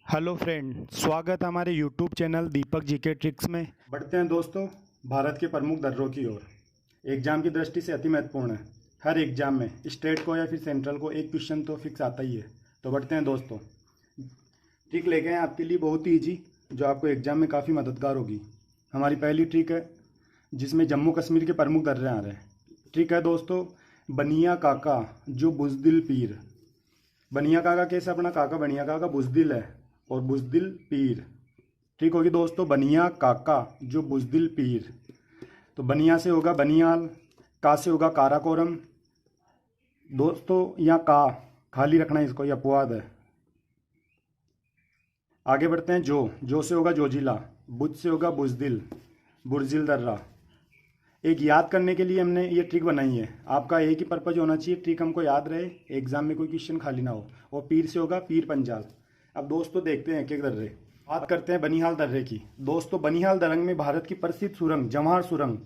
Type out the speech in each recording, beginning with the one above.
Hello friend, स्वागत है हमारे यूट्यूब चैनल दीपक जीके ट्रिक्स में। बढ़ते हैं दोस्तों भारत के प्रमुख दर्रों की ओर। एग्जाम की दृष्टि से अति महत्वपूर्ण है। हर एग्जाम में स्टेट को या फिर सेंट्रल को एक क्वेश्चन तो फिक्स आता ही है। तो बढ़ते हैं दोस्तों, ट्रिक लेके हैं आपके लिए बहुत ही ईजी, जो आपको एग्जाम में काफ़ी मददगार होगी। हमारी पहली ट्रिक है जिसमें जम्मू कश्मीर के प्रमुख दर्रे आ रहे हैं। ट्रिक है दोस्तों, बनिया काका जो बुजदिल पीर। बनिया काका कैसे? अपना काका बनिया काका बुजदिल है और बुजदिल पीर। ठीक होगी दोस्तों, बनिया काका जो बुजदिल पीर। तो बनिया से होगा बनियाल, का से होगा काराकोरम। दोस्तों यहाँ का खाली रखना है, इसको यह अपवाद है। आगे बढ़ते हैं, जो से होगा जोजिला, बुज से होगा बुजदिल, बुरजिल दर्रा। एक याद करने के लिए हमने ये ट्रिक बनाई है। आपका एक ही पर्पज होना चाहिए, ट्रिक हमको याद रहे, एग्जाम में कोई क्वेश्चन खाली ना हो। और पीर से होगा पीर पंजाल। अब दोस्तों देखते हैं एक एक दर्रे। बात करते हैं बनिहाल दर्रे की। दोस्तों बनिहाल दर्रे में भारत की प्रसिद्ध सुरंग जवाहर सुरंग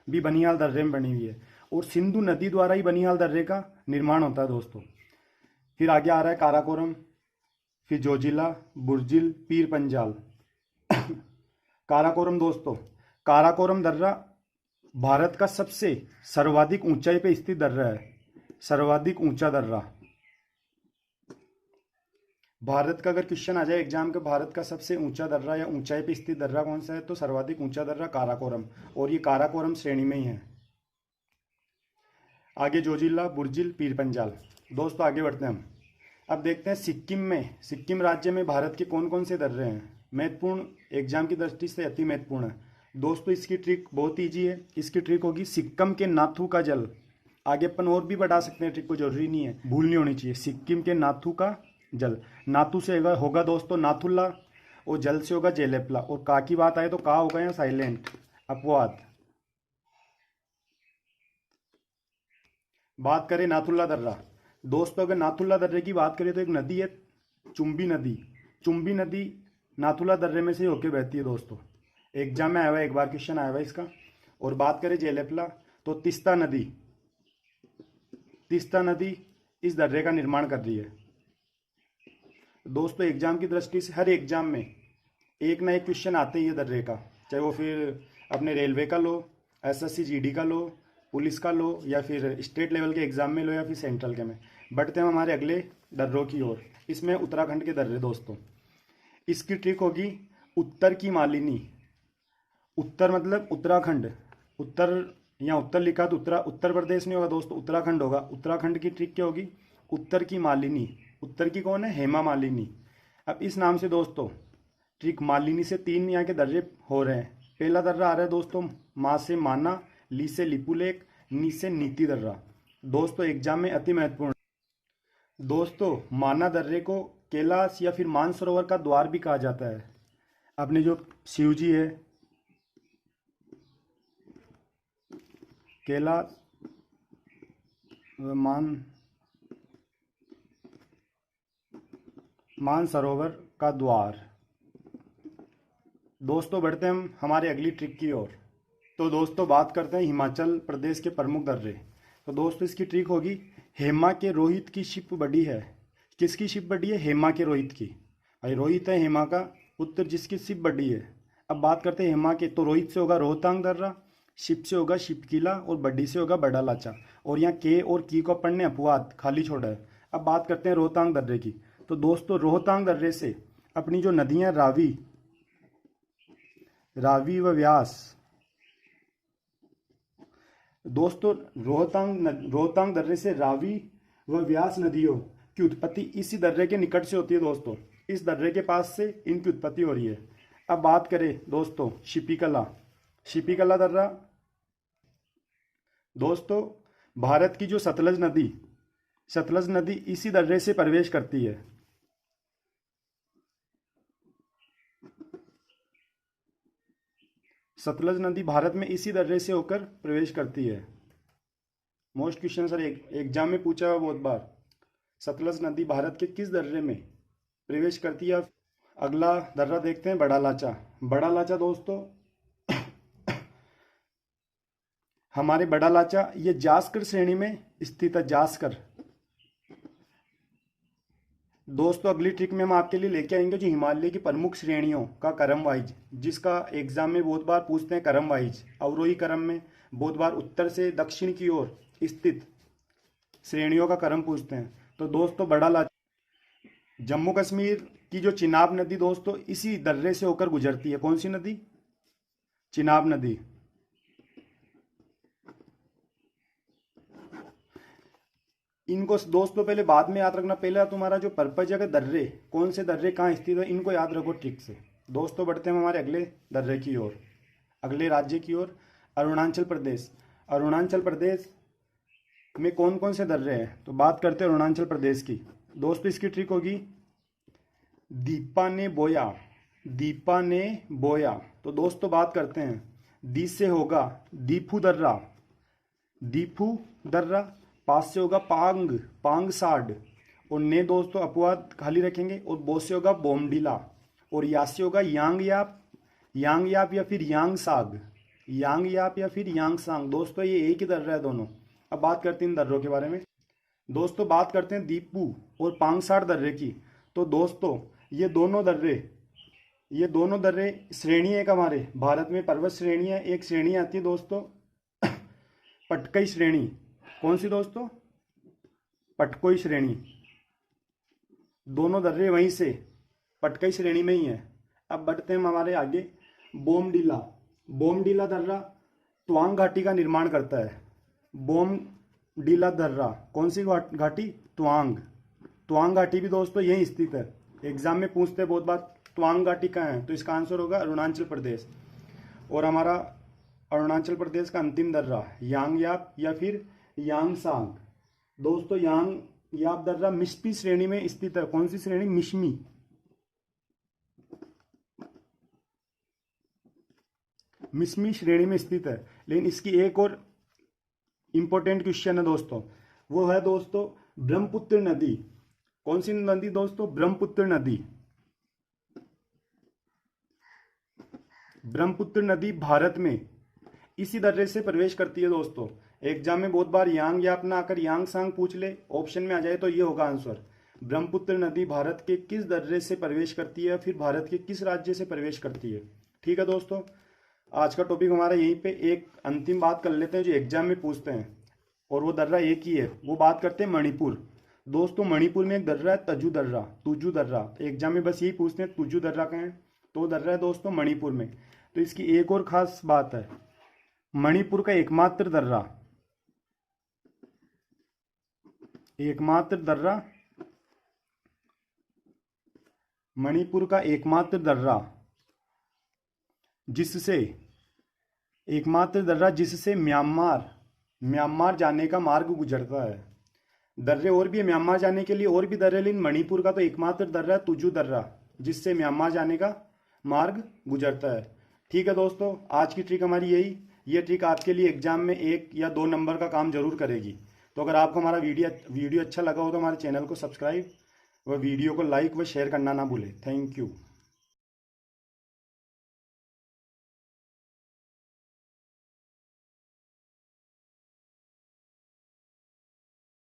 भी बनिहाल दर्रे में बनी हुई है और सिंधु नदी द्वारा ही बनिहाल दर्रे का निर्माण होता है दोस्तों। फिर आगे आ रहा है काराकोरम, फिर जोजिला, बुर्जिल, पीर पंजाल। काराकोरम दोस्तों, काराकोरम दर्रा भारत का सबसे सर्वाधिक ऊंचाई पे स्थित दर्रा है। सर्वाधिक ऊंचा दर्रा भारत का, अगर क्वेश्चन आ जाए एग्जाम के, भारत का सबसे ऊंचा दर्रा या ऊंचाई पे स्थित दर्रा कौन सा है, तो सर्वाधिक ऊंचा दर्रा काराकोरम, और ये काराकोरम श्रेणी में ही है। आगे जोजिला, बुर्जिल, पीर पंजाल। दोस्तों आगे बढ़ते हैं हम। अब देखते हैं सिक्किम में, सिक्किम राज्य में भारत के कौन कौन से दर्रे हैं। महत्वपूर्ण, एग्जाम की दृष्टि से अति महत्वपूर्ण है दोस्तों। इसकी ट्रिक बहुत ईजी है। इसकी ट्रिक होगी सिक्किम के नाथू का जल। आगे अपन और भी बढ़ा सकते हैं ट्रिक को, जरूरी नहीं है, भूल नहीं होनी चाहिए। सिक्किम के नाथू का जल, नाथू से होगा दोस्तों नाथुल्ला, और जल से होगा जेलेपला, और का की बात आए तो का होगा यहाँ साइलेंट, अपवाद। बात करें नाथुल्ला दर्रा। दोस्तों अगर नाथुल्ला दर्रे की बात करें तो एक नदी है चुंबी नदी। चुंबी नदी नाथुल्ला दर्रे में से होके बहती है दोस्तों। एग्जाम में आया हुआ, एक बार क्वेश्चन आया हुआ इसका। और बात करें जेलेपला तो तिस्ता नदी, तिस्ता नदी इस दर्रे का निर्माण कर रही है दोस्तों। एग्जाम की दृष्टि से हर एग्जाम में एक ना एक क्वेश्चन आते ही है दर्रे का, चाहे वो फिर अपने रेलवे का लो, एसएससी जीडी का लो, पुलिस का लो, या फिर स्टेट लेवल के एग्जाम में लो, या फिर सेंट्रल के में। बढ़ते हैं हमारे अगले दर्रों की ओर। इसमें उत्तराखंड के दर्रे दोस्तों। इसकी ट्रिक होगी उत्तर की मालिनी। उत्तर मतलब उत्तराखंड, उत्तर यहाँ उत्तर लिखा तो उत्तर प्रदेश नहीं होगा दोस्तों, उत्तराखंड होगा। उत्तराखंड की ट्रिक क्या होगी? उत्तर की मालिनी। उत्तर की कौन है? हेमा मालिनी। अब इस नाम से दोस्तों ट्रिक मालिनी से तीन यहाँ के दर्रे हो रहे हैं। पहला दर्रा आ रहा है दोस्तों माँ से माना, ली से लिपुलेख, नी से नीति दर्रा। दोस्तों एग्जाम में अति महत्वपूर्ण। दोस्तों माना दर्रे को कैलाश या फिर मानसरोवर का द्वार भी कहा जाता है। अपने जो शिव जी है, कैलाश मानसरोवर का द्वार। दोस्तों बढ़ते हैं हम हमारे अगली ट्रिक की ओर। तो दोस्तों बात करते हैं हिमाचल प्रदेश के प्रमुख दर्रे। तो दोस्तों इसकी ट्रिक होगी हेमा के रोहित की शिप बड़ी है। किसकी शिप बड़ी है? हेमा के रोहित की। भाई रोहित है हेमा का पुत्र, जिसकी शिप बड़ी है। अब बात करते हैं हेमा के, तो रोहित से होगा रोहतांग दर्रा, शिप से होगा शिपकिला, और बड्डी से होगा बड़ा लाचा। और यहाँ के और की को अपन ने अपवाद खाली छोड़ा है। अब बात करते हैं रोहतांग दर्रे की। तो दोस्तों रोहतांग दर्रे से अपनी जो नदियाँ रावी व व्यास। दोस्तों रोहतांग दर्रे से रावी व व्यास नदियों की उत्पत्ति इसी दर्रे के निकट से होती है दोस्तों। इस दर्रे के पास से इनकी उत्पत्ति हो रही है। अब बात करें दोस्तों शिपिकला, शिपिकला दर्रा। दोस्तों भारत की जो सतलज नदी इसी दर्रे से प्रवेश करती है। सतलज नदी भारत में इसी दर्रे से होकर प्रवेश करती है। मोस्ट क्वेश्चन सर एग्जाम में पूछा हुआ बहुत बार, सतलज नदी भारत के किस दर्रे में प्रवेश करती है। अगला दर्रा देखते हैं बड़ा लाचा। बड़ा लाचा दोस्तों हमारे बड़ा लाचा ये जास्कर श्रेणी में स्थित है। जास्कर दोस्तों अगली ट्रिक में हम आपके लिए लेके आएंगे जो हिमालय की प्रमुख श्रेणियों का क्रम वाइज, जिसका एग्जाम में बहुत बार पूछते हैं क्रम वाइज, अवरोही क्रम में बहुत बार उत्तर से दक्षिण की ओर स्थित श्रेणियों का क्रम पूछते हैं। तो दोस्तों जम्मू कश्मीर की जो चिनाब नदी दोस्तों इसी दर्रे से होकर गुजरती है। कौन सी नदी? चिनाब नदी। इनको दोस्तों पहले बाद में याद रखना, पहले तुम्हारा जो पर्पज है दर्रे, कौन से दर्रे कहाँ स्थित है, इनको याद रखो ठीक से। दोस्तों बढ़ते हैं हमारे अगले दर्रे की ओर, अगले राज्य की ओर, अरुणाचल प्रदेश। अरुणाचल प्रदेश में कौन कौन से दर्रे हैं? तो बात करते हैं अरुणाचल प्रदेश की। दोस्तों इसकी ट्रिक होगी दीपा ने बोया, दीपा ने बोया। तो दोस्तों बात करते हैं, दी से होगा दीफू दर्रा, दीफू दर्रा। पास से होगा पांग, पांग साड, और ने दोस्तों अपवाद खाली रखेंगे, और बो से होगा बोमडीला, और या से होगा यांग याप, यांग याप या फिर यांग साग, यांग याप या फिर यांग सांग। दोस्तों ये एक ही दर्रा है दोनों। अब बात करते हैं इन दर्रों के बारे में। दोस्तों बात करते हैं दीपू और पांगसाड़ दर्रे की। तो दोस्तों ये दोनों दर्रे श्रेणी एक हमारे भारत में पर्वत श्रेणी है। एक श्रेणी आती है दोस्तों पटकई श्रेणी। कौन सी दोस्तों? पटकोई श्रेणी। दोनों दर्रे वहीं से पटकई श्रेणी में ही है। अब बढ़ते हैं हमारे आगे, बोमडीला। बोमडीला दर्रा त्वांग घाटी का निर्माण करता है। बोमडीला दर्रा कौन सी घाटी? त्वांग। त्वांग घाटी भी दोस्तों यहीं स्थित है। एग्जाम में पूछते हैं बहुत बार त्वांग घाटी कहाँ है, तो इसका आंसर होगा अरुणाचल प्रदेश। और हमारा अरुणाचल प्रदेश का अंतिम दर्रा यांग याप या फिर यांग सांग। दोस्तों यांग याप दर्रा मिश्मी श्रेणी में स्थित है। कौन सी श्रेणी? मिश्मी। मिश्मी श्रेणी में स्थित है। लेकिन इसकी एक और इंपॉर्टेंट क्वेश्चन है दोस्तों, वो है दोस्तों ब्रह्मपुत्र नदी। कौन सी नदी दोस्तों? ब्रह्मपुत्र नदी। ब्रह्मपुत्र नदी भारत में इसी दर्रे से प्रवेश करती है दोस्तों। एग्जाम में बहुत बार यांग याप ना आकर यांग सांग पूछ ले, ऑप्शन में आ जाए तो ये होगा आंसर। ब्रह्मपुत्र नदी भारत के किस दर्रे से प्रवेश करती है, फिर भारत के किस राज्य से प्रवेश करती है। ठीक है दोस्तों, आज का टॉपिक हमारा यहीं पे। एक अंतिम बात कर लेते हैं जो एग्जाम में पूछते हैं, और वो दर्रा एक ही है। वो बात करते हैं मणिपुर। दोस्तों मणिपुर में एक दर्रा है तजू दर्रा, तुजू दर्रा। एग्जाम में बस यही पूछते हैं तुजू दर्रा कहाँ है, तो दर्रा है दोस्तों मणिपुर में। तो इसकी एक और खास बात है, मणिपुर का एकमात्र दर्रा, मणिपुर का एकमात्र दर्रा जिससे म्यांमार जाने का मार्ग गुजरता है। दर्रे और भी है म्यांमार जाने के लिए, और भी दर्रे, लेकिन मणिपुर का तो एकमात्र दर्रा है तुजू दर्रा, जिससे म्यांमार जाने का मार्ग गुजरता है। ठीक है दोस्तों, आज की ट्रिक हमारी यही। ये ट्रिक आपके लिए एग्जाम में 1 या 2 नंबर का काम जरूर करेगी। तो अगर आपको हमारा वीडियो अच्छा लगा हो तो हमारे चैनल को सब्सक्राइब व वीडियो को लाइक व शेयर करना ना भूलें। Thank you.